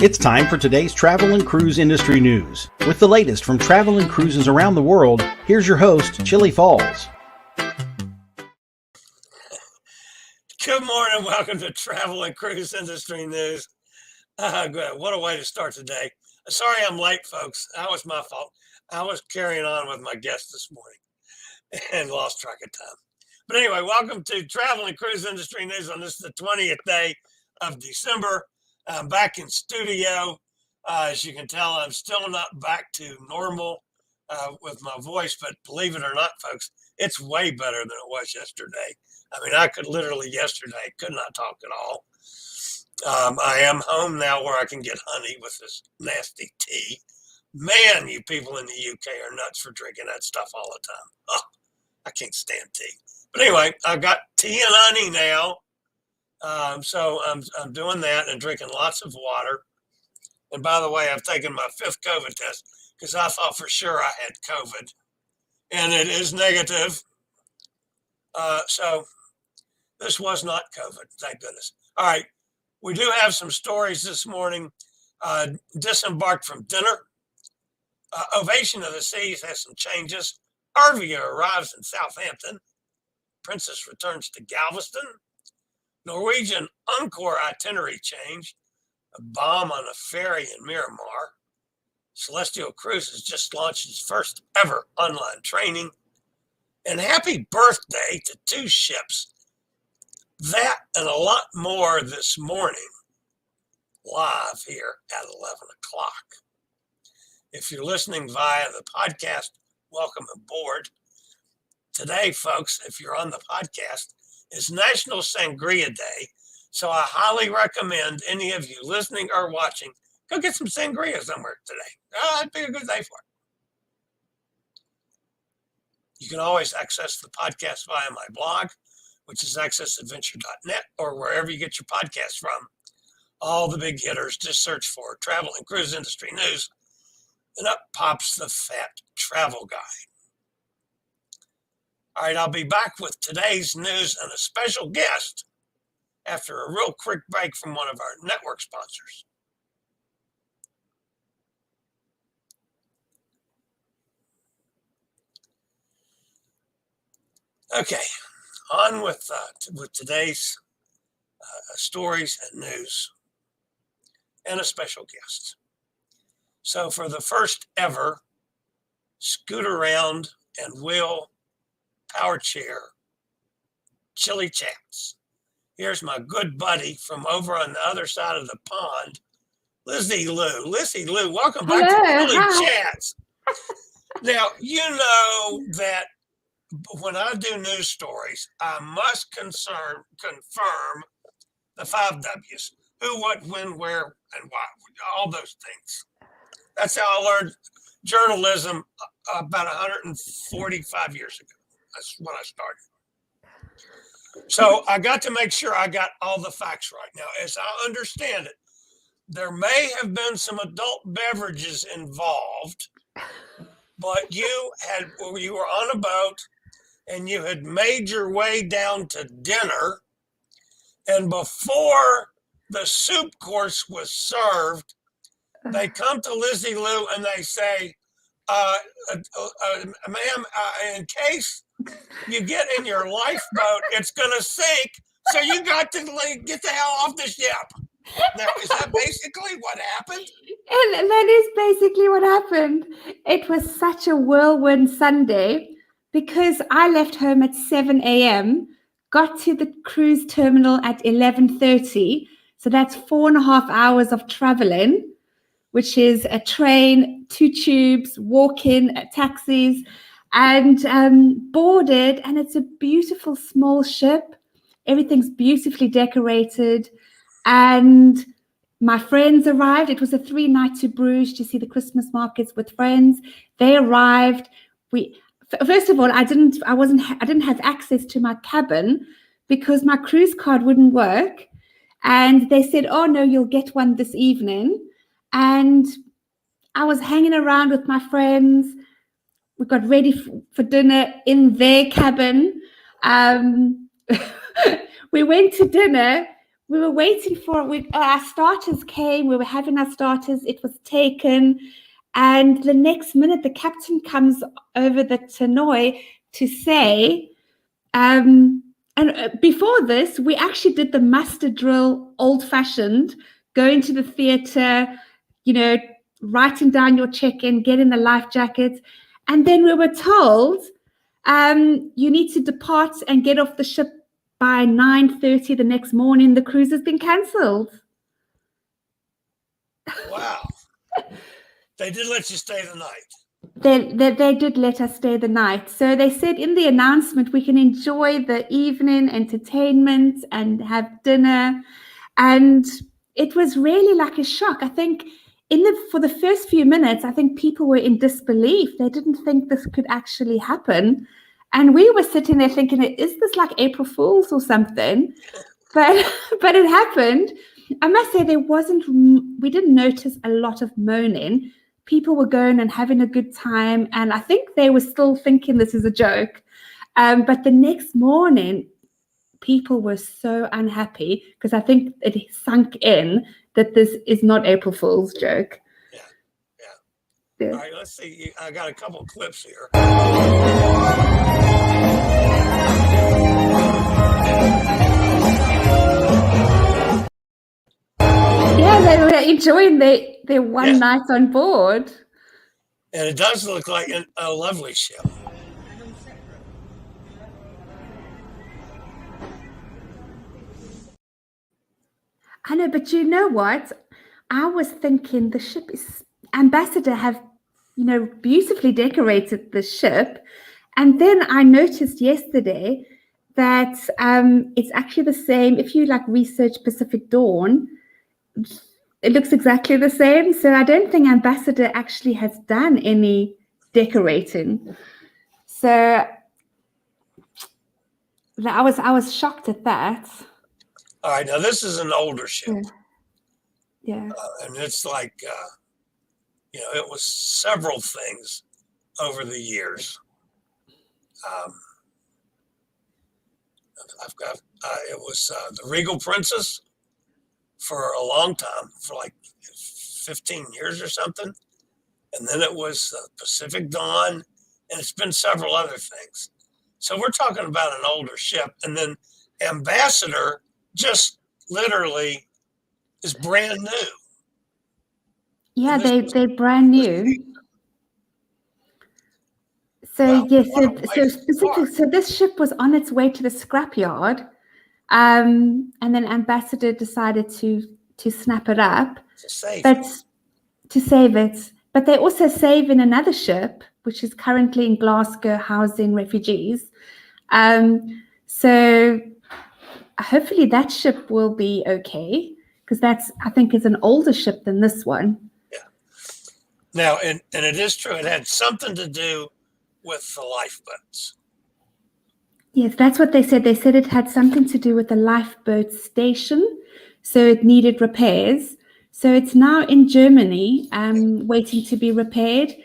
It's time for today's travel and cruise industry news. With the latest from travel and cruises around the world, here's your host, Chillie Falls. Good morning. Welcome to Travel and Cruise Industry News. Good. What a way to start today. Sorry I'm late, folks. That was my fault. I was carrying on with my guest this morning and lost track of time. But anyway, welcome to Travel and Cruise Industry News on this, the 20th day of December. I'm back in studio. As you can tell, I'm still not back to normal with my voice, but believe it or not, folks, it's way better than it was yesterday. I mean, I could literally yesterday could not talk at all. I am home now where I can get honey with this nasty tea. Man, you people in the UK are nuts for drinking that stuff all the time. Oh, I can't stand tea. But anyway, I've got tea and honey now. So I'm doing that and drinking lots of water. And by the way, I've taken my 5th COVID test because I thought for sure I had COVID. And it is negative. So this was not COVID, thank goodness. All right, we do have some stories this morning. Disembarked from dinner. Ovation of the Seas has some changes. Arvia arrives in Southampton. Princess returns to Galveston. Norwegian Encore Itinerary Change. A bomb on a ferry in Myanmar. Celestyal Cruises just launched its first ever online training. And happy birthday to 2 ships. That and a lot more this morning, live here at 11 o'clock. If you're listening via the podcast, welcome aboard. Today, folks, if you're on the podcast, is National Sangria Day. So I highly recommend any of you listening or watching, go get some sangria somewhere today. That'd be a good day for it. You can always access the podcast via my blog, which is accessadventure.net, or wherever you get your podcasts from. All the big hitters, just search for Travel and Cruise Industry News, and up pops the fat travel guide. All right, I'll be back with today's news and a special guest after a real quick break from one of our network sponsors. Okay, on with today's stories and news and a special guest. So for the first ever scoot around and wheel power chair Chillie chats, here's my good buddy from over on the other side of the pond, Lizzy Lou. Lizzy Lou, welcome back to Chillie Chats. Now, you know that when I do news stories, I must confirm the 5 W's. Who, what, when, where, and why. All those things. That's how I learned journalism about 145 years ago. That's when I started. So I got to make sure I got all the facts right. Now, as I understand it, there may have been some adult beverages involved, but you were on a boat and you had made your way down to dinner, and before the soup course was served, they come to Lizzy Lou and they say, ma'am, in case you get in your lifeboat, it's going to sink, so you got to get the hell off the ship. Now, is that basically what happened? And that is basically what happened. It was such a whirlwind Sunday because I left home at 7 a.m., got to the cruise terminal at 11:30. So that's 4.5 hours of traveling, which is a train, 2 tubes, walk-in, taxis, and boarded. And it's a beautiful small ship. Everything's beautifully decorated. And my friends arrived. It was a 3-night to Bruges to see the Christmas markets with friends. They arrived. First of all, I didn't have access to my cabin because my cruise card wouldn't work. And they said, oh no, you'll get one this evening. And I was hanging around with my friends. We got ready for dinner in their cabin. We went to dinner. we were waiting for our starters came. We were having our starters. It was taken. And the next minute, the captain comes over the tannoy to say, and before this, we actually did the muster drill old-fashioned, going to the theatre, writing down your check-in, getting the life jackets. And then we were told, you need to depart and get off the ship by 9:30 the next morning. The cruise has been cancelled. Wow. They did let you stay the night. They did let us stay the night. So they said in the announcement, we can enjoy the evening entertainment and have dinner. And it was really like a shock. I think for the first few minutes, I think people were in disbelief. They didn't think this could actually happen. And we were sitting there thinking, is this like April Fool's or something? But it happened. I must say we didn't notice a lot of moaning. People were going and having a good time. And I think they were still thinking this is a joke. But the next morning, people were so unhappy because I think it sunk in that this is not April Fool's joke. Yeah. All right, let's see. I got a couple of clips here. Yeah, they were enjoying their one night on board. And it does look like a lovely ship. I know, but you know what? I was thinking the ship is Ambassador have, beautifully decorated the ship. And then I noticed yesterday that it's actually the same. If you research Pacific Dawn, it looks exactly the same. So I don't think Ambassador actually has done any decorating. So I was shocked at that. All right, now this is an older ship. Yeah. And it's like, it was several things over the years. It was the Regal Princess for a long time, for like 15 years or something. And then it was Pacific Dawn, and it's been several other things. So we're talking about an older ship. And then Ambassador just literally is brand new. Yeah, they're brand new. So yes, so this ship was on its way to the scrapyard, and then Ambassador decided to snap it up, to save it. But they're also saving another ship, which is currently in Glasgow housing refugees. So hopefully that ship will be okay, because I think is an older ship than this one. Yeah. Now, and it is true, it had something to do with the lifeboats. Yes, that's what they said. They said it had something to do with the lifeboat station, so it needed repairs. So it's now in Germany, waiting to be repaired.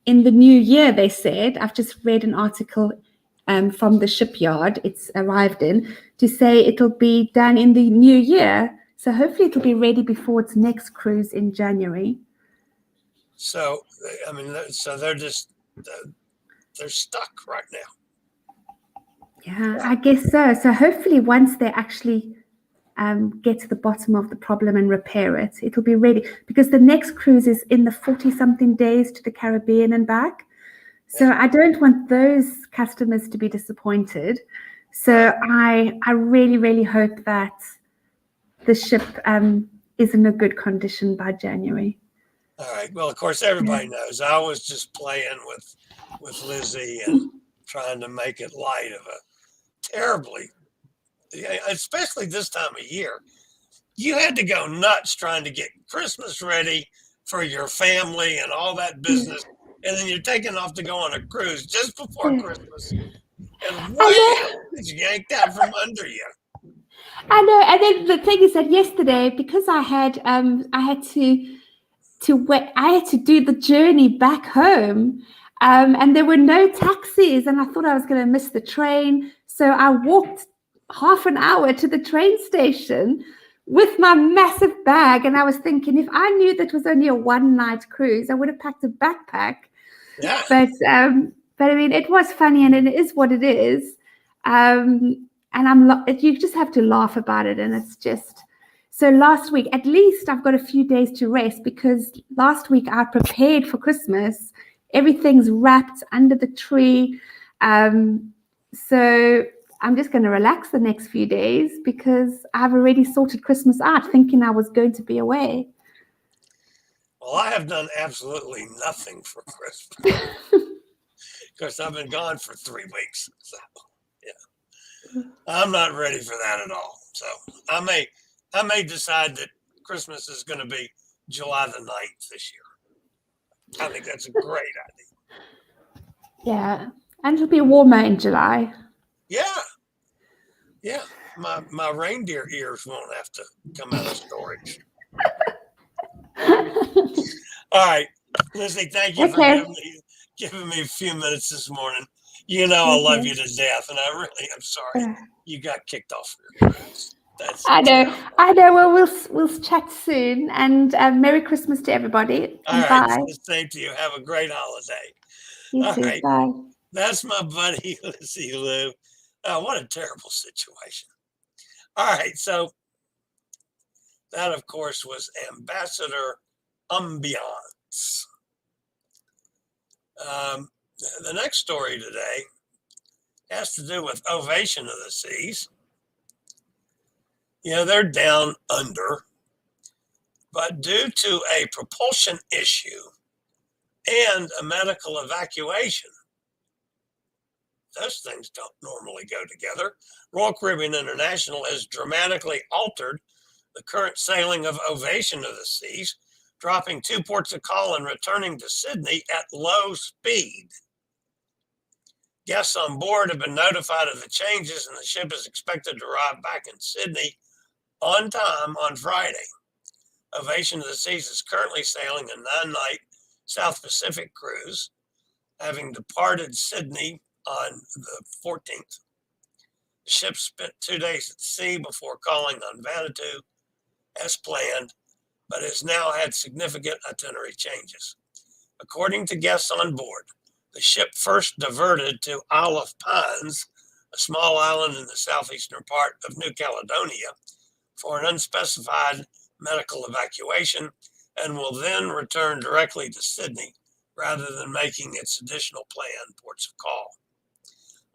In the new year, they said, I've just read an article from the shipyard it's arrived in, to say it'll be done in the new year. So hopefully it'll be ready before its next cruise in January. So, so they're stuck right now. Yeah, I guess so. So hopefully once they actually get to the bottom of the problem and repair it, it'll be ready, because the next cruise is in the 40-something days to the Caribbean and back. So I don't want those customers to be disappointed. So I really, really hope that the ship is in a good condition by January. All right. Well, of course, everybody knows I was just playing with Lizzy and trying to make it light of a terribly, especially this time of year. You had to go nuts trying to get Christmas ready for your family and all that business. And then you're taking off to go on a cruise just before Christmas. And wham, it's yanked out from under you. I know. And then the thing is that yesterday, because I had to do the journey back home, and there were no taxis, and I thought I was going to miss the train. So I walked half an hour to the train station, with my massive bag. And I was thinking, if I knew that was only a one-night cruise, I would have packed a backpack. Yeah. But I mean, it was funny, and it is what it is. And you just have to laugh about it, and it's just. So last week, at least I've got a few days to rest, because last week I prepared for Christmas. Everything's wrapped under the tree. So I'm just going to relax the next few days, because I've already sorted Christmas out, thinking I was going to be away. Well, I have done absolutely nothing for Christmas because I've been gone for 3 weeks. So, yeah, I'm not ready for that at all. So I may decide that Christmas is going to be July the 9th this year. I think that's a great idea. Yeah, and it'll be warmer in July. Yeah. My reindeer ears won't have to come out of storage. All right, Lizzy, thank you for giving me a few minutes this morning. You know I love you to death, and I really am sorry you got kicked off your cruise. I know. Well, we'll chat soon, and Merry Christmas to everybody. All And right, bye. same to you. Have a great holiday. You All too. right. Bye. That's my buddy Lizzy Lou. What a terrible situation. All right, so that, of course, was Ambassador Ambience. The next story today has to do with Ovation of the Seas. You know, they're down under, but due to a propulsion issue and a medical evacuation, those things don't normally go together. Royal Caribbean International has dramatically altered the current sailing of Ovation of the Seas, dropping 2 ports of call and returning to Sydney at low speed. Guests on board have been notified of the changes, and the ship is expected to arrive back in Sydney on time on Friday. Ovation of the Seas is currently sailing a 9-night South Pacific cruise, having departed Sydney on the 14th. The ship spent 2 days at sea before calling on Vanuatu as planned, but has now had significant itinerary changes. According to guests on board, the ship first diverted to Isle of Pines, a small island in the southeastern part of New Caledonia, for an unspecified medical evacuation, and will then return directly to Sydney rather than making its additional planned ports of call.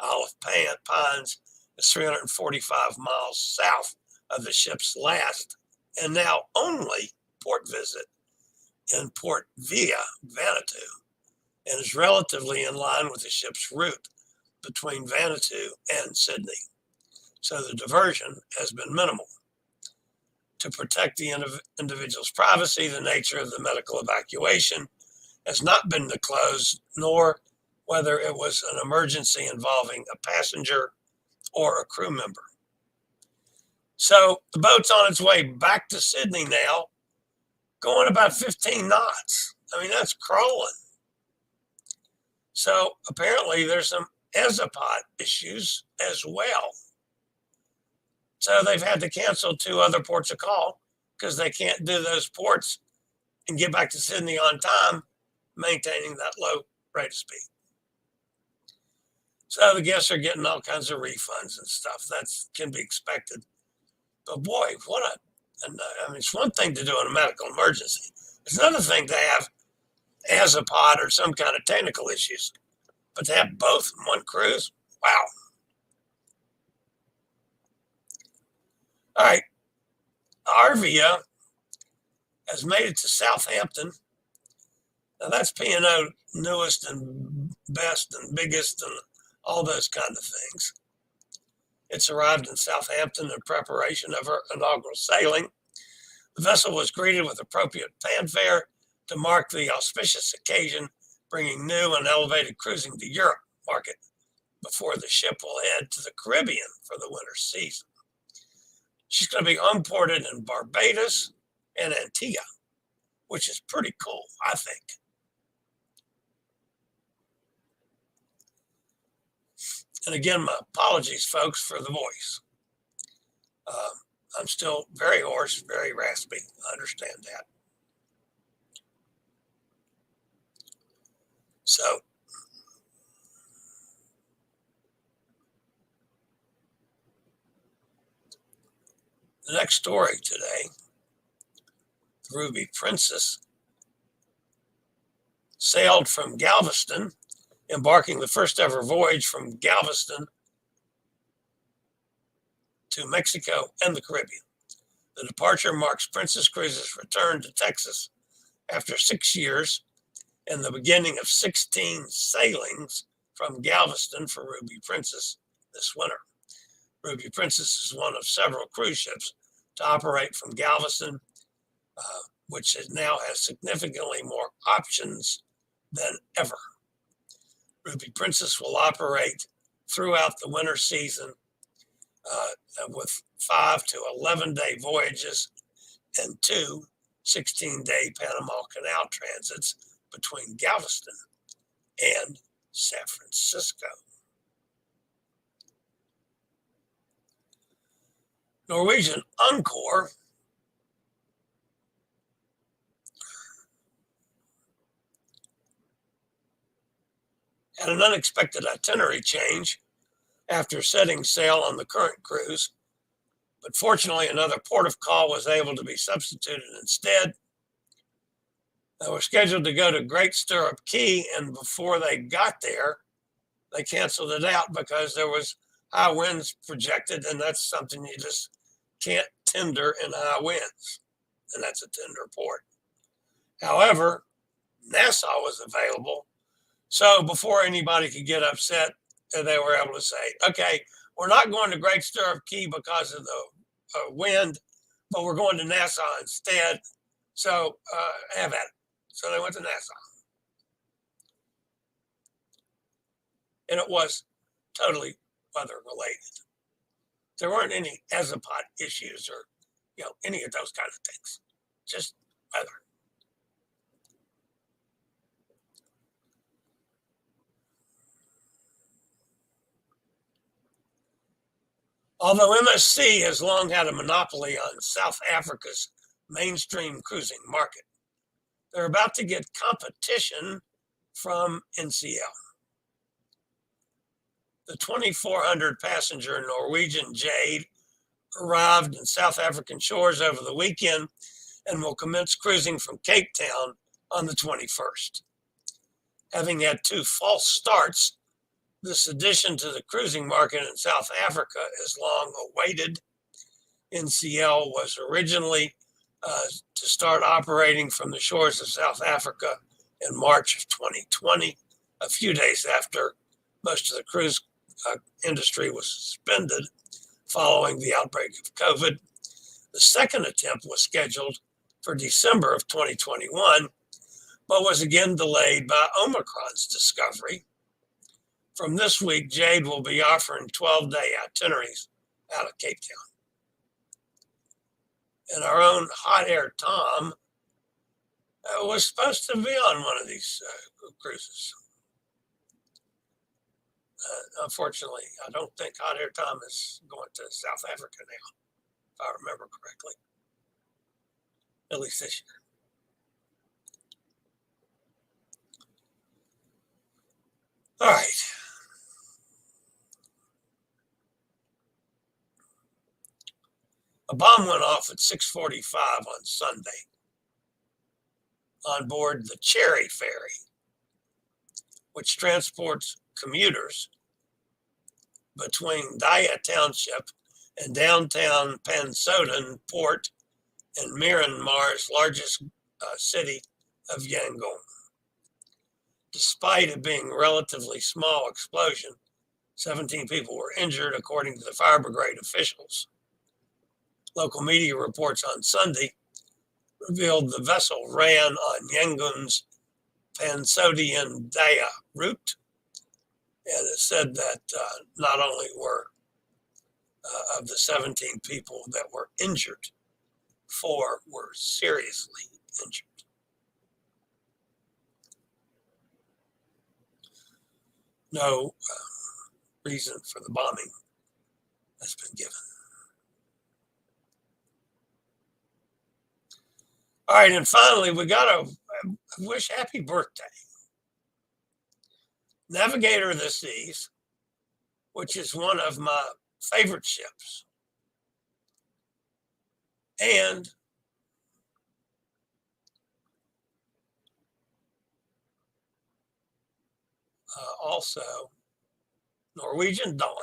Isle of Pines is 345 miles south of the ship's last and now only port visit in Port Vila Vanuatu, and is relatively in line with the ship's route between Vanuatu and Sydney. So the diversion has been minimal. To protect the individual's privacy, the nature of the medical evacuation has not been disclosed, nor whether it was an emergency involving a passenger or a crew member. So the boat's on its way back to Sydney now, going about 15 knots. I mean, that's crawling. So apparently there's some Ezopot issues as well. So they've had to cancel 2 other ports of call because they can't do those ports and get back to Sydney on time, maintaining that low rate of speed. So the guests are getting all kinds of refunds and stuff. That can be expected. But boy, I mean, it's one thing to do in a medical emergency. It's another thing to have Ezopot or some kind of technical issues. But to have both in one cruise, wow. All right, Arvia has made it to Southampton. Now that's P&O newest and best and biggest and all those kind of things. It's arrived in Southampton in preparation of her inaugural sailing. The vessel was greeted with appropriate fanfare to mark the auspicious occasion, bringing new and elevated cruising to Europe market before the ship will head to the Caribbean for the winter season. She's going to be unported in Barbados and Antigua, which is pretty cool, I think. And again, my apologies, folks, for the voice. I'm still very hoarse, very raspy. I understand that. So, the next story today, the Ruby Princess sailed from Galveston, embarking the first ever voyage from Galveston to Mexico and the Caribbean. The departure marks Princess Cruises' return to Texas after 6 years and the beginning of 16 sailings from Galveston for Ruby Princess this winter. Ruby Princess is one of several cruise ships to operate from Galveston, which now has significantly more options than ever. Ruby Princess will operate throughout the winter season with 5 to 11-day voyages and 2 16-day Panama Canal transits between Galveston and San Francisco. Norwegian Encore had an unexpected itinerary change after setting sail on the current cruise, but fortunately another port of call was able to be substituted instead. They were scheduled to go to Great Stirrup Key, and before they got there, they canceled it out because there was high winds projected, and that's something you just can't tender in high winds, and that's a tender port. However, Nassau was available, so before anybody could get upset, they were able to say, okay, we're not going to Great Stirrup Key because of the wind, but we're going to Nassau instead, so have at it. So they went to Nassau. And it was totally weather related. There weren't any azipot issues or, any of those kind of things. Just weather. Although MSC has long had a monopoly on South Africa's mainstream cruising market, they're about to get competition from NCL. The 2,400 passenger Norwegian Jade arrived in South African shores over the weekend and will commence cruising from Cape Town on the 21st. Having had 2 false starts, this addition to the cruising market in South Africa is long awaited. NCL was originally to start operating from the shores of South Africa in March of 2020, a few days after most of the cruise industry was suspended following the outbreak of COVID. The second attempt was scheduled for December of 2021, but was again delayed by Omicron's discovery. From this week, Jade will be offering 12-day itineraries out of Cape Town. And our own Hot Air Tom was supposed to be on one of these cruises. Unfortunately, I don't think Hot Air Tom is going to South Africa now, if I remember correctly, at least this year. All right. A bomb went off at 6:45 on Sunday on board the Chillie ferry, which transports commuters between Daya Township and downtown Pansodan Port and Myanmar's largest city of Yangon. Despite it being a relatively small explosion, 17 people were injured, according to the fire brigade officials. Local media reports on Sunday revealed the vessel ran on Yangon's Pansodian Daya route, and it said that not only were of the 17 people that were injured, 4 were seriously injured. No reason for the bombing has been given. All right, and finally, we got to wish happy birthday. Navigator of the Seas, which is one of my favorite ships, and also Norwegian Dawn.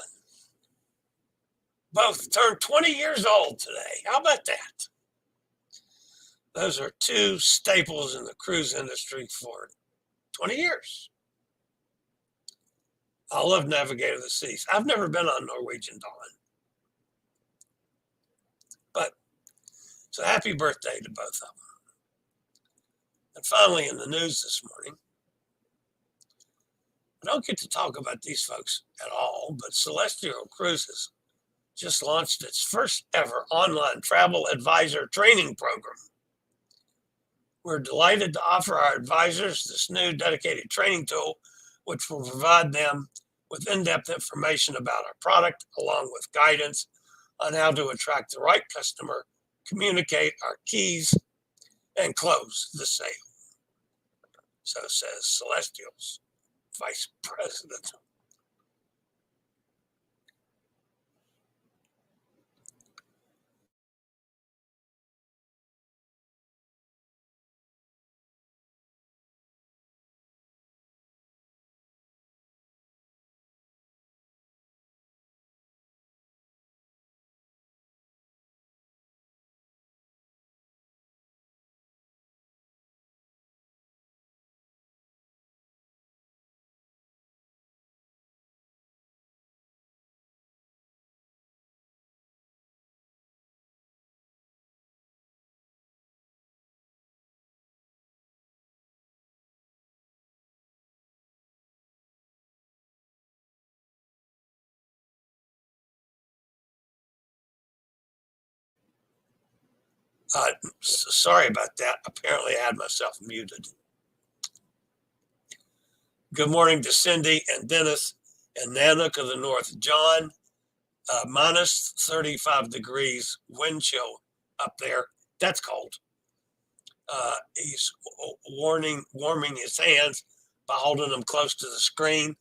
Both turned 20 years old today. How about that? Those are two staples in the cruise industry for 20 years. I love Navigator of the Seas. I've never been on Norwegian Dawn. But so happy birthday to both of them. And finally, in the news this morning, I don't get to talk about these folks at all, but Celestyal Cruises just launched its first ever online travel advisor training program. We're delighted to offer our advisors this new dedicated training tool, which will provide them with in-depth information about our product, along with guidance on how to attract the right customer, communicate our keys, and close the sale. So says Celestial's Vice President. Sorry about that. Apparently, I had myself muted. Good morning to Cindy and Dennis and Nanook of the North. John, minus 35 degrees wind chill up there. That's cold. He's warming his hands by holding them close to the screen.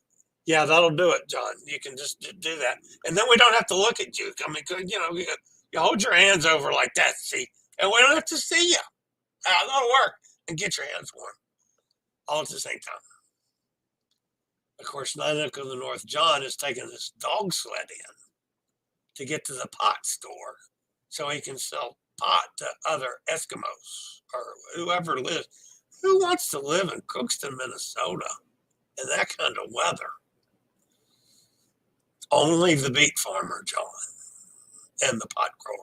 Yeah, that'll do it, John. You can just do that. And then we don't have to look at you. I mean, you hold your hands over like that, see? And we don't have to see you. That'll work. And get your hands warm all at the same time. Of course, Nanook of the North, John, is taking this dog sled in to get to the pot store so he can sell pot to other Eskimos or whoever lives. Who wants to live in Crookston, Minnesota in that kind of weather? Only the beet farmer, John, and the pot grower.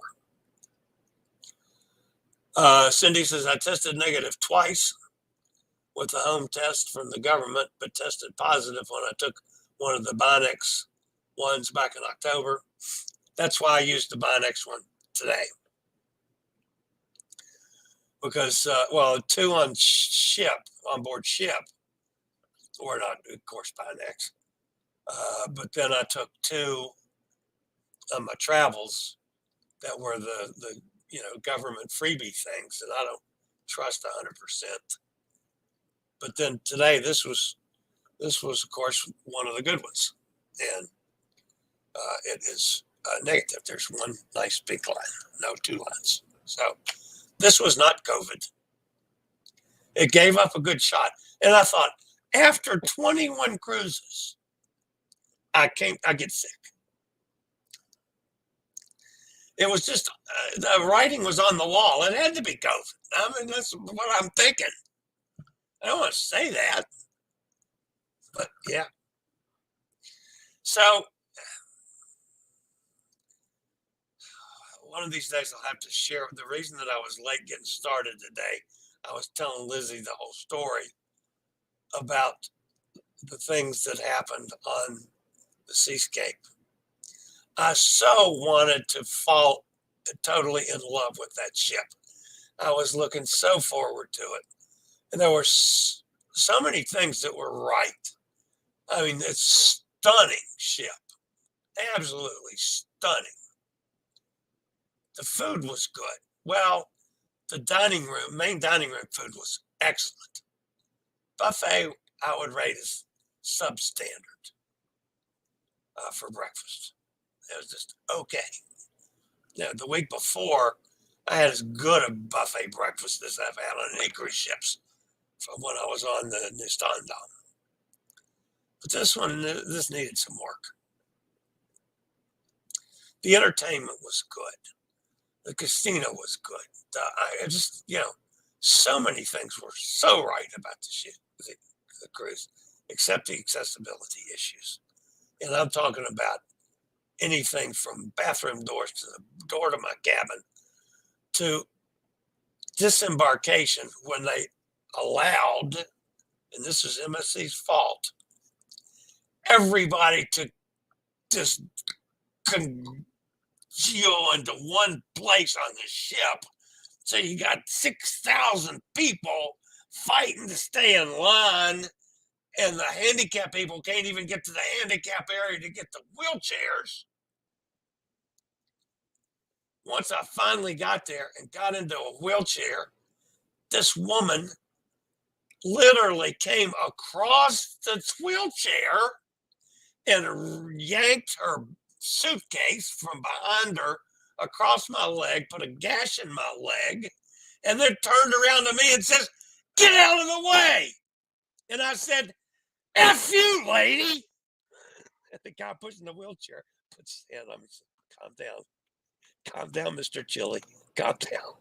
Cindy says, I tested negative twice with a home test from the government, but tested positive when I took one of the Binex ones back in October. That's why I used the Binex one today. Because, two on board ship, or not, of course, Binex. But then I took two on my travels that were the government freebie things that I don't trust 100%. But then today, this was of course one of the good ones, and it is negative. There's one nice big line, no two lines. So this was not COVID. It gave up a good shot, and I thought after 21 cruises, I get sick. It was just the writing was on the wall. It had to be COVID. I mean, that's what I'm thinking. I don't want to say that, but yeah. So one of these days I'll have to share the reason that I was late getting started today. I was telling Lizzy the whole story about the things that happened on the seascape. I so wanted to fall totally in love with that ship. I was looking so forward to it. And there were so many things that were right. I mean, it's stunning ship. Absolutely stunning. The food was good. Well, The dining room, main dining room food was excellent. Buffet, I would rate as substandard for breakfast. It was just okay. Now, the week before, I had as good a buffet breakfast as I've had on any cruise ships from when I was on the New Standard. But this needed some work. The entertainment was good. The casino was good. So many things were so right about the ship, the cruise, except the accessibility issues. And I'm talking about anything from bathroom doors to the door to my cabin to disembarkation when they allowed, and this is MSC's fault, everybody to just congeal into one place on the ship. So you got 6,000 people fighting to stay in line, and the handicapped people can't even get to the handicap area to get the wheelchairs. Once I finally got there and got into a wheelchair, this woman literally came across the wheelchair and yanked her suitcase from behind her across my leg, put a gash in my leg, and then turned around to me and says, "Get out of the way." And I said, "F you, lady." And the guy pushing the wheelchair puts his hand on me and said, "Calm down. Calm down, Mr. Chillie. Calm down."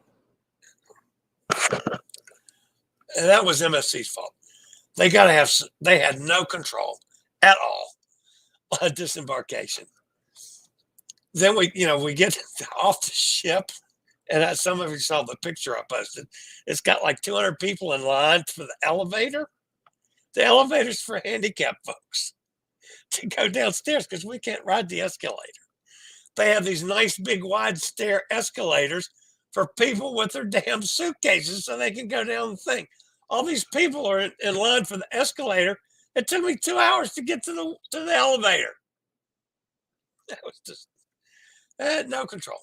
And that was MSC's fault. They had no control at all on disembarkation. Then we get off the ship, and some of you saw the picture I posted. It's got like 200 people in line for the elevator. The elevator's for handicapped folks to go downstairs because we can't ride the escalator. They have these nice big wide stair escalators for people with their damn suitcases so they can go down the thing. All these people are in line for the escalator. It took me 2 hours to get to the elevator. That was just, I had no control,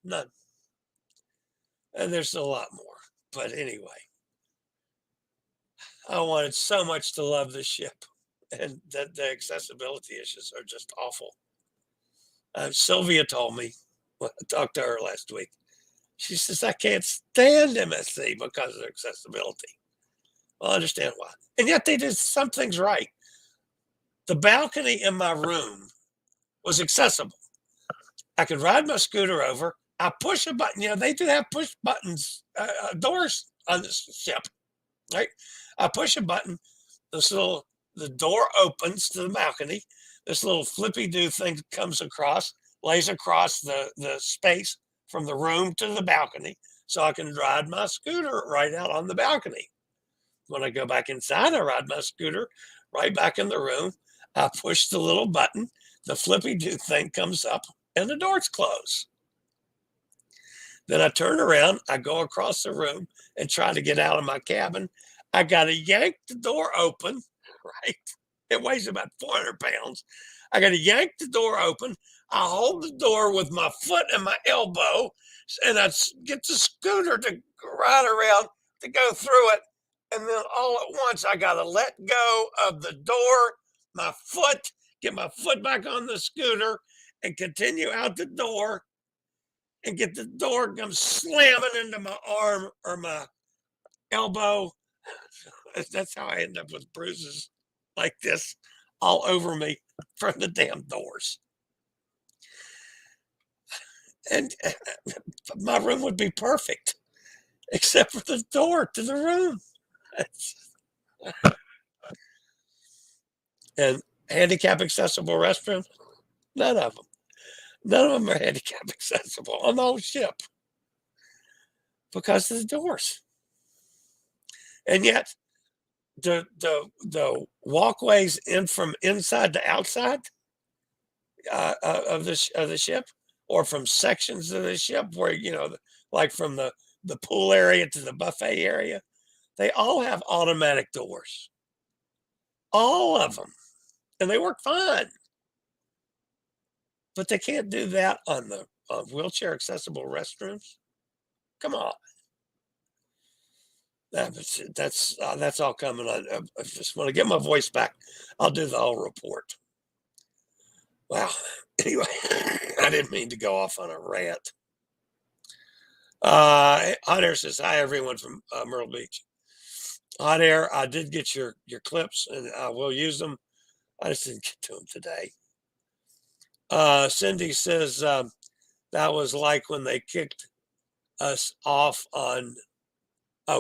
none. And there's a lot more. But anyway, I wanted so much to love this ship, and the accessibility issues are just awful. Sylvia told me, when I talked to her last week, she says, "I can't stand MSC because of accessibility." Well, I understand why. And yet they did some things right. The balcony in my room was accessible. I could ride my scooter over. I push a button. They do have push buttons, doors on this ship, right? I push a button. The door opens to the balcony. This little flippy-do thing comes across, lays across the space from the room to the balcony, so I can ride my scooter right out on the balcony. When I go back inside, I ride my scooter right back in the room. I push the little button, the flippy-do thing comes up, and the doors close. Then I turn around, I go across the room and try to get out of my cabin. I got to yank the door open, right? It weighs about 400 pounds. I got to yank the door open. I hold the door with my foot and my elbow, and I get the scooter to ride around to go through it. And then all at once, I got to let go of the door, my foot, get my foot back on the scooter, and continue out the door and get the door come slamming into my arm or my elbow. That's how I end up with bruises like this all over me from the damn doors. And my room would be perfect, except for the door to the room. And handicap accessible restrooms, none of them. None of them are handicap accessible on the whole ship because of the doors. And yet, the walkways in from inside to outside of the ship, or from sections of the ship where like from the pool area to the buffet area, they all have automatic doors, all of them, and they work fine. But they can't do that on the wheelchair accessible restrooms. Come on. That's all coming on. I just want to get my voice back. I'll do the whole report. Wow. Anyway, I didn't mean to go off on a rant. Hot Air says, hi, everyone from Myrtle Beach. Hot Air, I did get your clips, and I will use them. I just didn't get to them today. Cindy says, that was like when they kicked us off on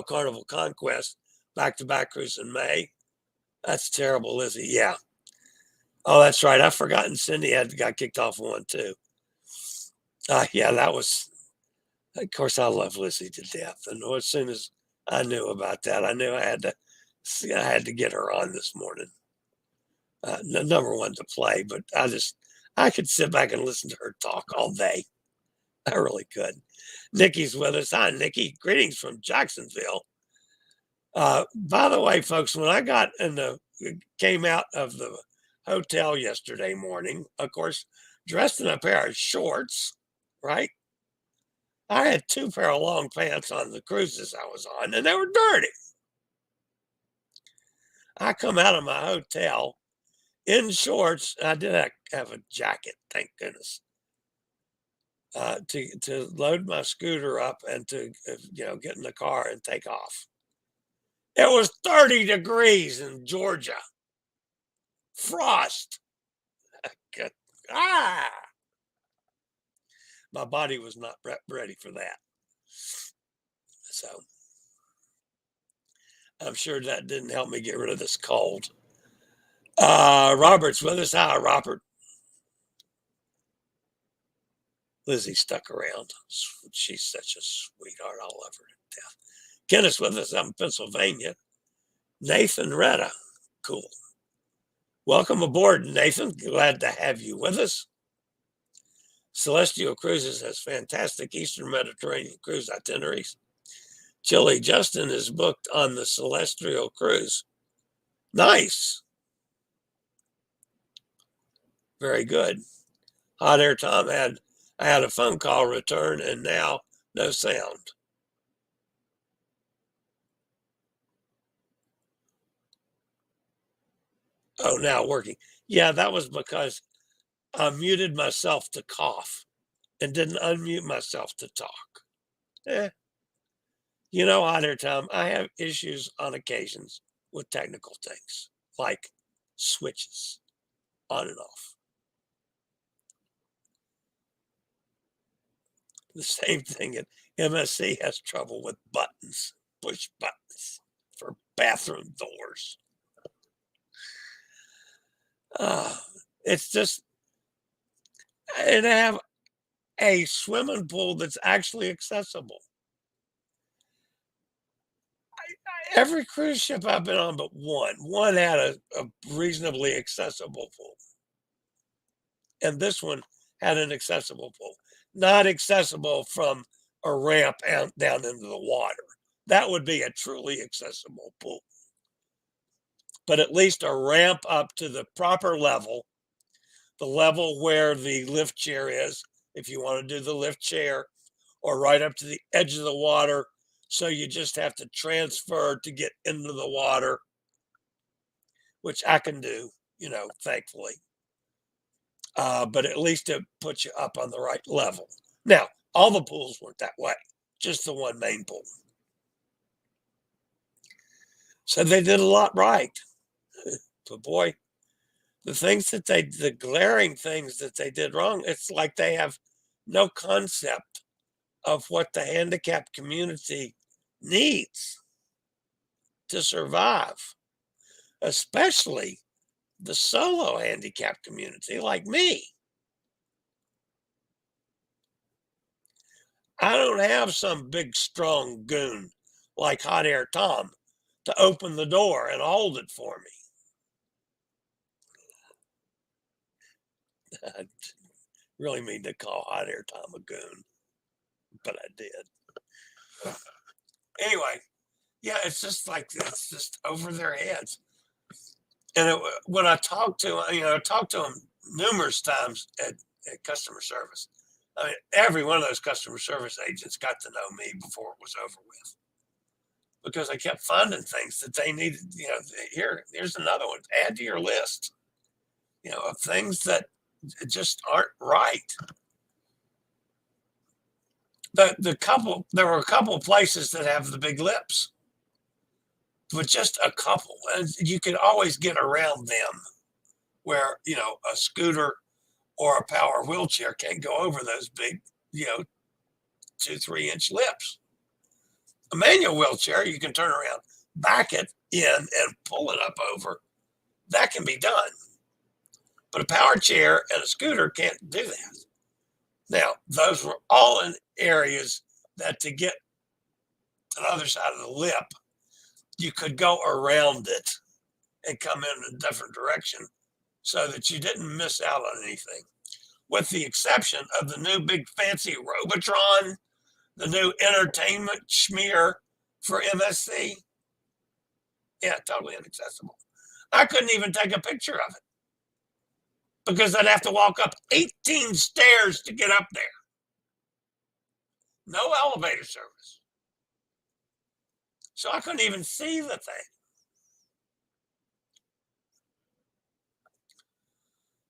Carnival Conquest, back-to-back cruise in May. That's terrible, Lizzie. Yeah. Oh, that's right. I've forgotten Cindy got kicked off one, too. Yeah, that was... Of course, I love Lizzie to death, and as soon as I knew about that, I knew I had to get her on this morning. Number one to play, but I could sit back and listen to her talk all day. I really could. Nikki's with us. Hi, Nikki. Greetings from Jacksonville. By the way, folks, when I came out of the hotel yesterday morning, of course, dressed in a pair of shorts, right? I had 2 pair of long pants on the cruises I was on, and they were dirty. I come out of my hotel in shorts. I did have a jacket, thank goodness, to load my scooter up and to get in the car and take off. It was 30 degrees in Georgia. Frost. My body was not ready for that. So I'm sure that didn't help me get rid of this cold. Robert's with us. Hi, Robert. Lizzie stuck around. She's such a sweetheart. I love her to death. Kenneth's with us out in Pennsylvania. Nathan Retta. Cool. Welcome aboard, Nathan. Glad to have you with us. Celestyal Cruises has fantastic Eastern Mediterranean cruise itineraries. Chillie Justin is booked on the Celestyal Cruise. Nice. Very good. Hot Air Tom I had a phone call return and now no sound. Oh, now working. Yeah, that was because I muted myself to cough and didn't unmute myself to talk. Hot Air Tom, I have issues on occasions with technical things like switches on and off. The same thing at MSC has trouble with buttons, push buttons for bathroom doors. It's just, and I have a swimming pool that's actually accessible. Every cruise ship I've been on but one had a reasonably accessible pool. And this one had an accessible pool. Not accessible from a ramp down into the water. That would be a truly accessible pool. But at least a ramp up to the proper level, the level where the lift chair is, if you want to do the lift chair, or right up to the edge of the water, so you just have to transfer to get into the water, which I can do, thankfully. But at least it puts you up on the right level. Now, all the pools weren't that way, just the one main pool. So they did a lot right. But boy, the glaring things that they did wrong, it's like they have no concept of what the handicapped community needs to survive, especially the solo handicapped community like me. I don't have some big, strong goon like Hot Air Tom to open the door and hold it for me. I really mean to call Hot Air Tom a goon, but I did. Anyway, yeah, it's just over their heads. And when I talked to them numerous times at customer service. I mean, every one of those customer service agents got to know me before it was over with. because I kept finding things that they needed. Here's another one. Add to your list, of things that just aren't right. There were a couple of places that have the big lips, but just a couple, and you could always get around them where, a scooter or a power wheelchair can't go over those big, 2-3 inch lips. A manual wheelchair, you can turn around, back it in and pull it up over. That can be done. But a power chair and a scooter can't do that. Now, those were all in areas that to get to the other side of the lip, you could go around it and come in a different direction so that you didn't miss out on anything. With the exception of the new big fancy Robotron, the new entertainment schmear for MSC. Yeah, totally inaccessible. I couldn't even take a picture of it because I'd have to walk up 18 stairs to get up there. No elevator service. So I couldn't even see the thing.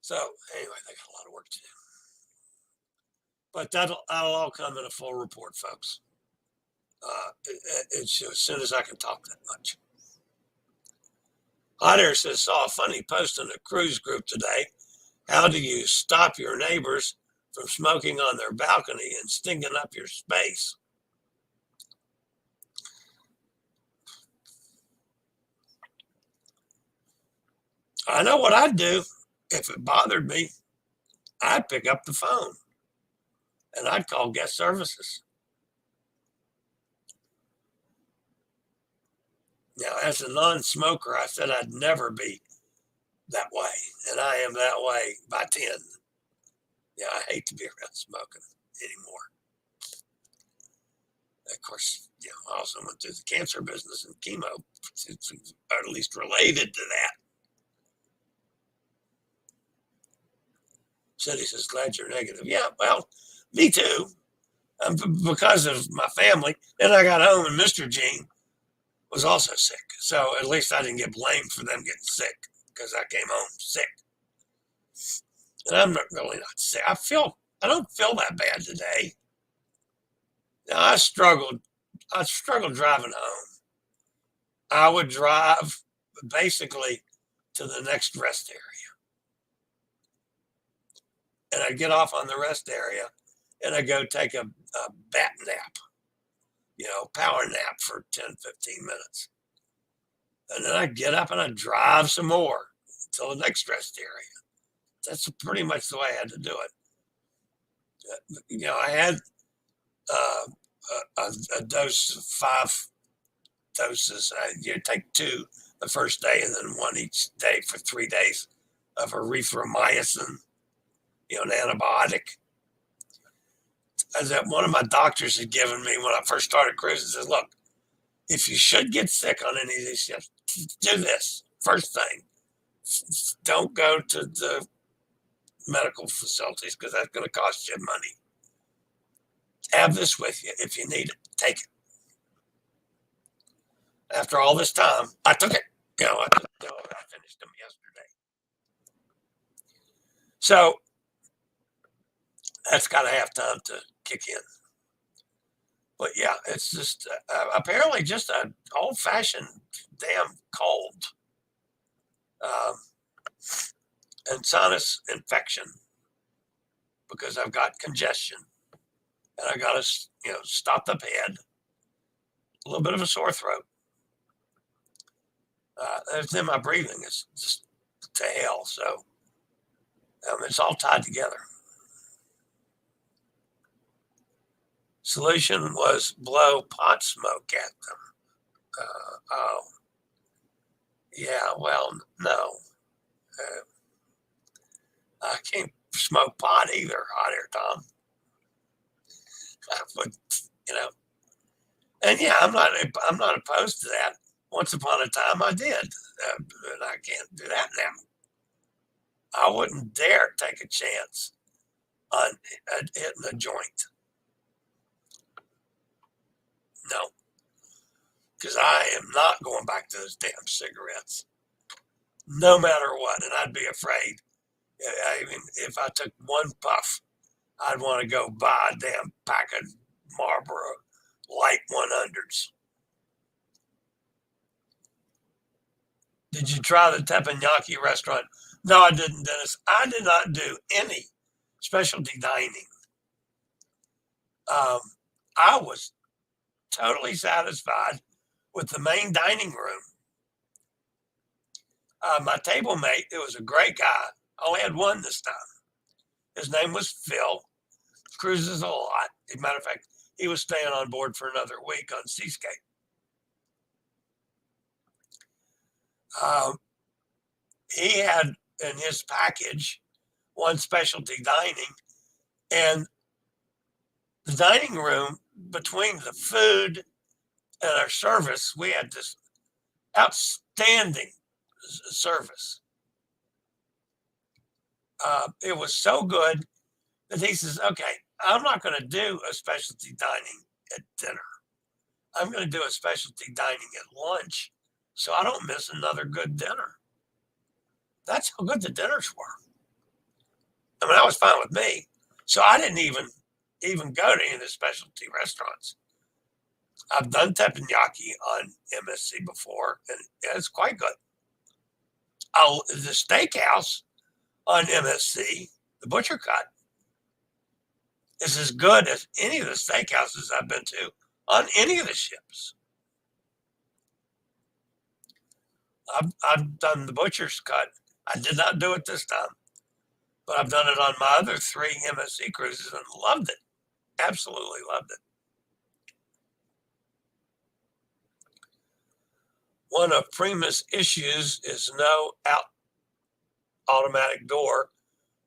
So anyway, they got a lot of work to do. But that'll all come in a full report, folks. It's as soon as I can talk that much. Hot Air says, saw a funny post in a cruise group today. How do you stop your neighbors from smoking on their balcony and stinking up your space? I know what I'd do if it bothered me. I'd pick up the phone and I'd call guest services. Now, as a non-smoker, I said I'd never be that way, and I am that way by 10. Yeah, I hate to be around smoking anymore. Of course, I also went through the cancer business and chemo, or at least related to that. City says, glad you're negative. Yeah, well, me too. Because of my family. Then I got home and Mr. Gene was also sick. So at least I didn't get blamed for them getting sick because I came home sick. And I'm really not sick. I don't feel that bad today. Now, I struggled driving home. I would drive basically to the next rest area. And I'd get off on the rest area and I'd go take a bat nap, power nap for 10, 15 minutes. And then I'd get up and I'd drive some more until the next rest area. That's pretty much the way I had to do it. I had a dose of 5 doses. You take 2 the first day and then 1 each day for 3 days of erythromycin, an antibiotic. As that one of my doctors had given me when I first started cruising, says, look, if you should get sick on any of these ships, do this. First thing, don't go to the medical facilities because that's going to cost you money. Have this with you if you need it. Take it. After all this time, I took it. I finished them yesterday. So that's got to have time to kick in. But yeah, it's just apparently just an old-fashioned damn cold and sinus infection because I've got congestion and I got a stopped up head, a little bit of a sore throat. Then my breathing is just to hell. So it's all tied together. Solution was blow pot smoke at them. Yeah, well, no. I can't smoke pot either, Hot Air Tom. But, and yeah, I'm not opposed to that. Once upon a time I did, but I can't do that now. I wouldn't dare take a chance on hitting a joint. No. because I am not going back to those damn cigarettes, no matter what. And I'd be afraid. I mean, if I took one puff, I'd want to go buy a damn pack of Marlboro Light 100s. Did you try the teppanyaki restaurant? No, I didn't, Dennis. I did not do any specialty dining. I was totally satisfied with the main dining room. My table mate, it was a great guy. I only had one this time. His name was Phil. Cruises a lot. As a matter of fact, he was staying on board for another week on Seascape. He had in his package one specialty dining, and the dining room, between the food and our service, we had this outstanding service. It was so good that he says, okay, I'm not going to do a specialty dining at dinner. I'm going to do a specialty dining at lunch so I don't miss another good dinner. That's how good the dinners were. I mean, that was fine with me. So I didn't even go to any of the specialty restaurants. I've done teppanyaki on MSC before, and it's quite good. The steakhouse on MSC, the Butcher Cut, is as good as any of the steakhouses I've been to on any of the ships. I've done the Butcher's Cut. I did not do it this time, but I've done it on my other 3 MSC cruises and loved it. Absolutely loved it. One of Prima's issues is no automatic door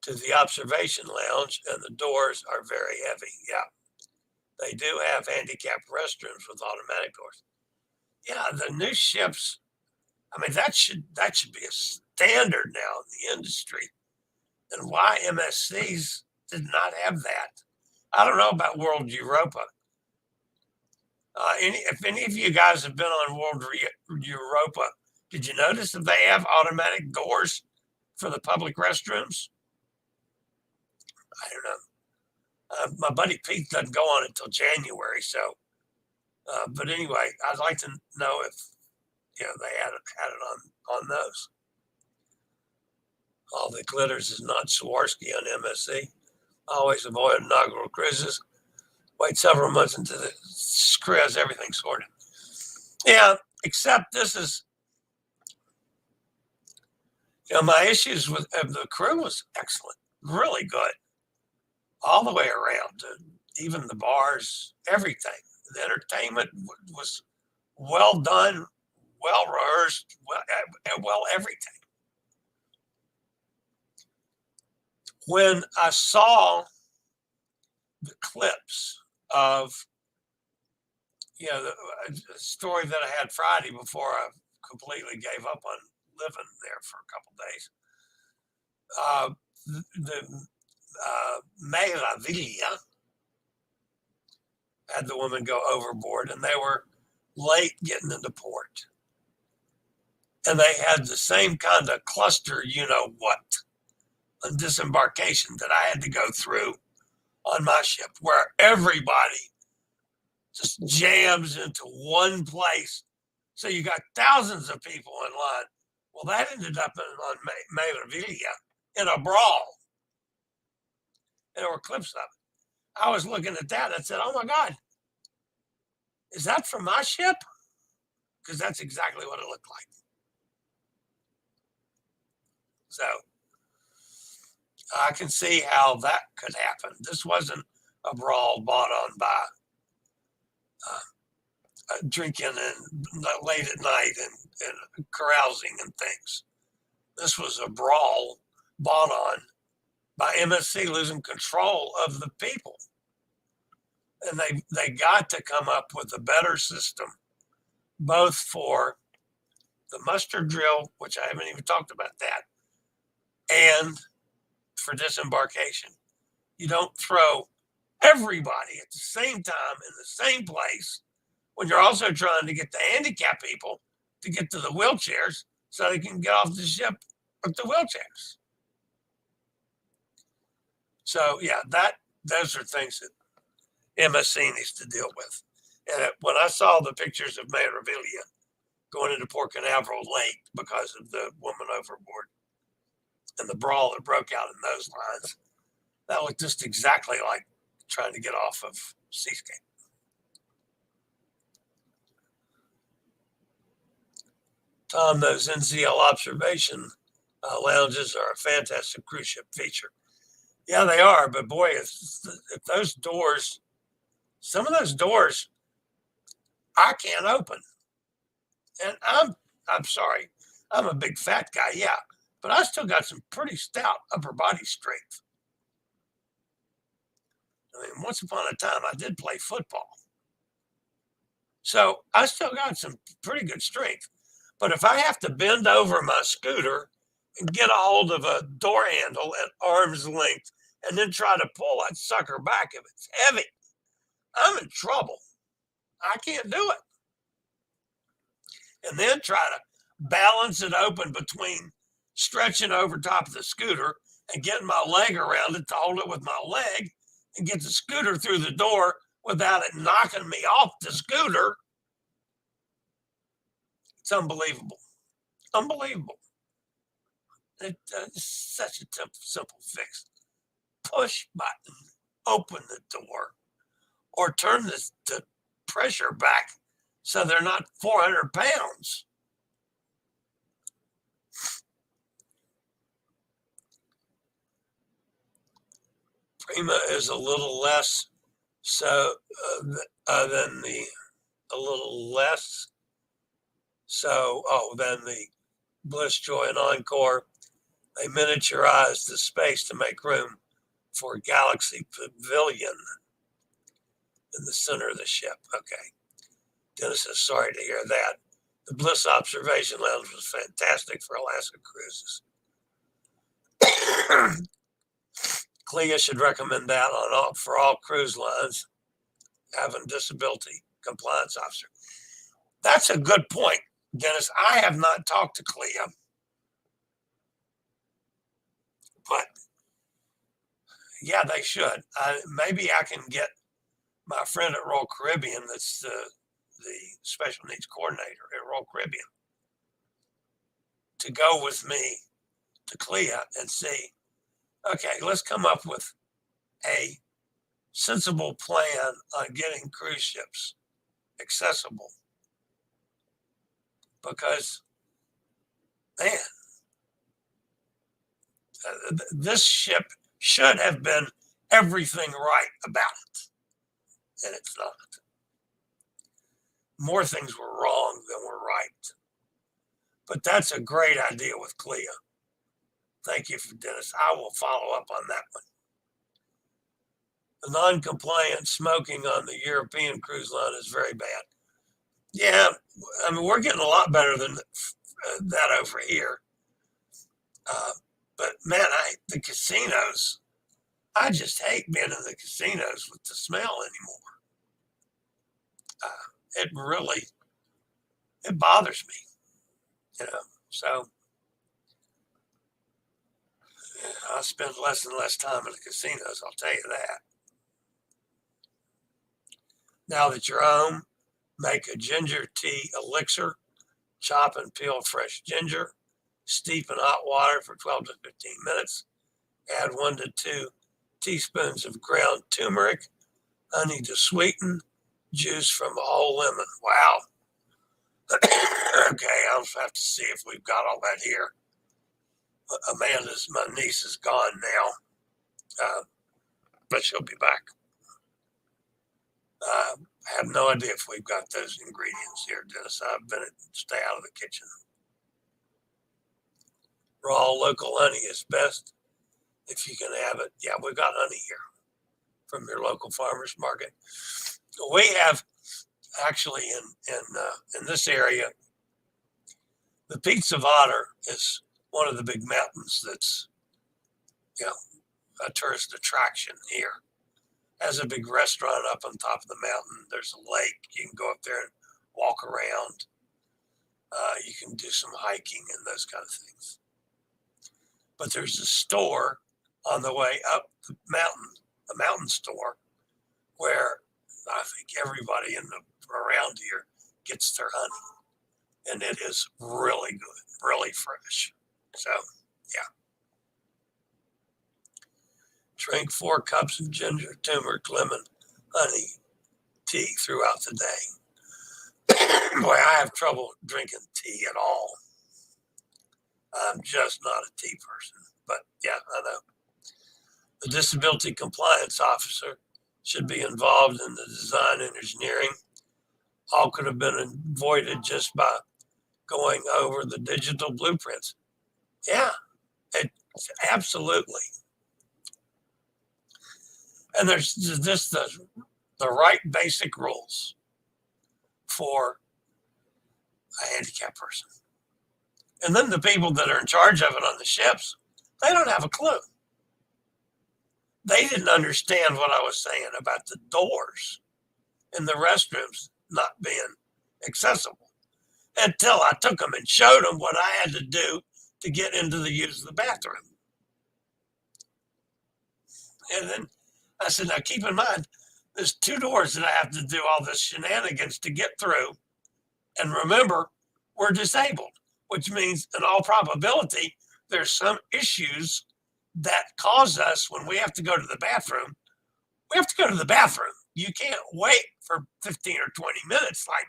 to the observation lounge, and the doors are very heavy. Yeah, they do have handicapped restrooms with automatic doors. Yeah, the new ships, I mean, that should be a standard now in the industry. And why MSCs did not have that? I don't know about World Europa. If any of you guys have been on World Europa, did you notice that they have automatic doors for the public restrooms? I don't know. My buddy Pete doesn't go on until January, so. But anyway, I'd like to know if they had it on those. All the glitters is not Swarovski on MSC. Always avoid inaugural cruises. Wait several months into the crew has everything sorted. Yeah, except this is, my issues with the crew was excellent, really good, all the way around, even the bars, everything. The entertainment was well done, well rehearsed, well everything. When I saw the clips of, the story that I had Friday before I completely gave up on living there for a couple days, the Meraviglia had the woman go overboard, and they were late getting into port. And they had the same kind of cluster, on disembarkation that I had to go through on my ship, where everybody just jams into one place. So you got thousands of people in line. Well, that ended up on Meraviglia in a brawl. And there were clips of it. I was looking at that and I said, oh my God, is that from my ship? Because that's exactly what it looked like. So I can see how that could happen. This wasn't a brawl bought on by drinking and late at night and carousing and things. This was a brawl bought on by MSC losing control of the people. And they got to come up with a better system, both for the muster drill, which I haven't even talked about that, and for disembarkation. You don't throw everybody at the same time in the same place when you're also trying to get the handicapped people to get to the wheelchairs so they can get off the ship with the wheelchairs. So yeah, those are things that MSC needs to deal with. And when I saw the pictures of Mayor Revelia going into Port Canaveral late because of the woman overboard and the brawl that broke out in those lines, that looked just exactly like trying to get off of Seascape. Tom, those NCL observation lounges are a fantastic cruise ship feature. Yeah, they are. But boy, if those doors, some of those doors, I can't open. And I'm sorry, I'm a big fat guy, yeah, but I still got some pretty stout upper body strength. I mean, once upon a time, I did play football. So I still got some pretty good strength. But if I have to bend over my scooter and get a hold of a door handle at arm's length and then try to pull that sucker back if it's heavy, I'm in trouble. I can't do it. And then try to balance it open between stretching over top of the scooter and getting my leg around it to hold it with my leg and get the scooter through the door without it knocking me off the scooter. It's unbelievable. Unbelievable. It's such a simple fix. Push button, open the door, or turn the pressure back so they're not 400 pounds. Prima is a little less than the Bliss, Joy, and Encore. They miniaturize the space to make room for a Galaxy Pavilion in the center of the ship. Okay. Dennis is sorry to hear that. The Bliss Observation Lounge was fantastic for Alaska cruises. CLIA should recommend that for all cruise lines having disability compliance officer. That's a good point, Dennis. I have not talked to CLIA, but yeah, they should. Maybe I can get my friend at Royal Caribbean, that's the special needs coordinator at Royal Caribbean, to go with me to CLIA and see, okay, let's come up with a sensible plan on getting cruise ships accessible. Because, man, this ship should have been everything right about it, and it's not. More things were wrong than were right. But that's a great idea with CLIA. Thank you, Dennis. I will follow up on that one. The non-compliant smoking on the European cruise line is very bad. Yeah, I mean, we're getting a lot better than that over here. But man, the casinos, I just hate being in the casinos with the smell anymore. It bothers me, so I spend less and less time in the casinos, I'll tell you that. Now that you're home, make a ginger tea elixir, chop and peel fresh ginger, steep in hot water for 12 to 15 minutes, add 1 to 2 teaspoons of ground turmeric, honey to sweeten, juice from a whole lemon. Wow. Okay, I'll have to see if we've got all that here. My niece is gone now, but she'll be back. I have no idea if we've got those ingredients here, Dennis. I've been stay out of the kitchen. Raw local honey is best if you can have it. Yeah, we've got honey here from your local farmer's market. We have actually in this area, the Peaks of Otter is one of the big mountains that's a tourist attraction here. Has a big restaurant up on top of the mountain. There's a lake. You can go up there and walk around. You can do some hiking and those kind of things. But there's a store on the way up the mountain, a mountain store, where I think everybody around here gets their honey. And it is really good, really fresh. So, yeah. Drink 4 cups of ginger, turmeric, lemon, honey tea throughout the day. Boy, I have trouble drinking tea at all. I'm just not a tea person. But yeah, I know. The disability compliance officer should be involved in the design and engineering. All could have been avoided just by going over the digital blueprints. Yeah, absolutely. And there's just the right basic rules for a handicapped person. And then the people that are in charge of it on the ships, they don't have a clue. They didn't understand what I was saying about the doors and the restrooms not being accessible until I took them and showed them what I had to do to get into the use of the bathroom. And then I said, now keep in mind, there's 2 doors that I have to do all this shenanigans to get through. And remember, we're disabled, which means in all probability, there's some issues that cause us when we have to go to the bathroom. We have to go to the bathroom. You can't wait for 15 or 20 minutes like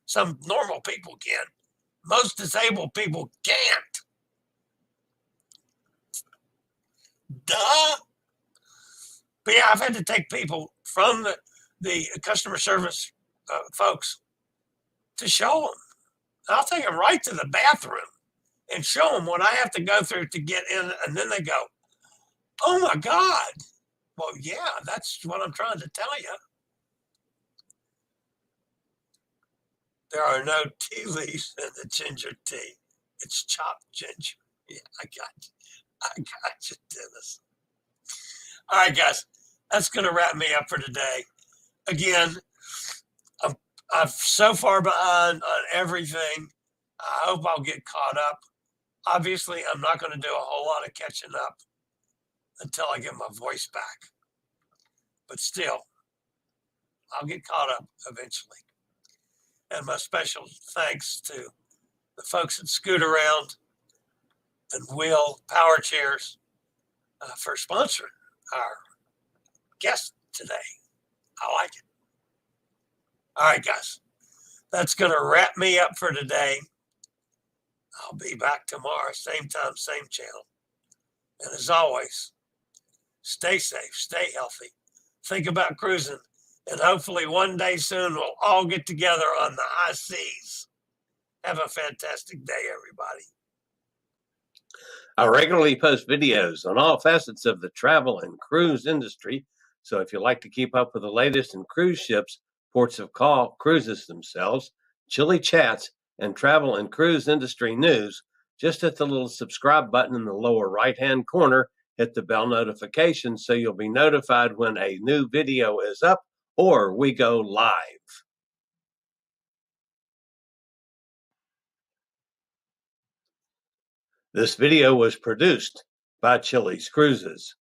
some normal people can. Most disabled people can't. Duh. But yeah, I've had to take people from the customer service folks to show them. I'll take them right to the bathroom and show them what I have to go through to get in. And then they go, oh my God. Well, yeah, that's what I'm trying to tell you. There are no tea leaves in the ginger tea. It's chopped ginger. Yeah, I got you, Dennis. All right, guys, that's going to wrap me up for today. Again, I'm so far behind on everything. I hope I'll get caught up. Obviously, I'm not going to do a whole lot of catching up until I get my voice back. But still, I'll get caught up eventually. And my special thanks to the folks at Scoot Around and Wheel Power Chairs for sponsoring our guest today. I like it. All right, guys, that's going to wrap me up for today. I'll be back tomorrow, same time, same channel. And as always, stay safe, stay healthy, think about cruising, and hopefully one day soon we'll all get together on the high seas. Have a fantastic day, everybody. I regularly post videos on all facets of the travel and cruise industry. So if you like to keep up with the latest in cruise ships, ports of call, cruises themselves, Chillie chats, and travel and cruise industry news, just hit the little subscribe button in the lower right-hand corner, hit the bell notification so you'll be notified when a new video is up or we go live. This video was produced by Chillie's Cruises.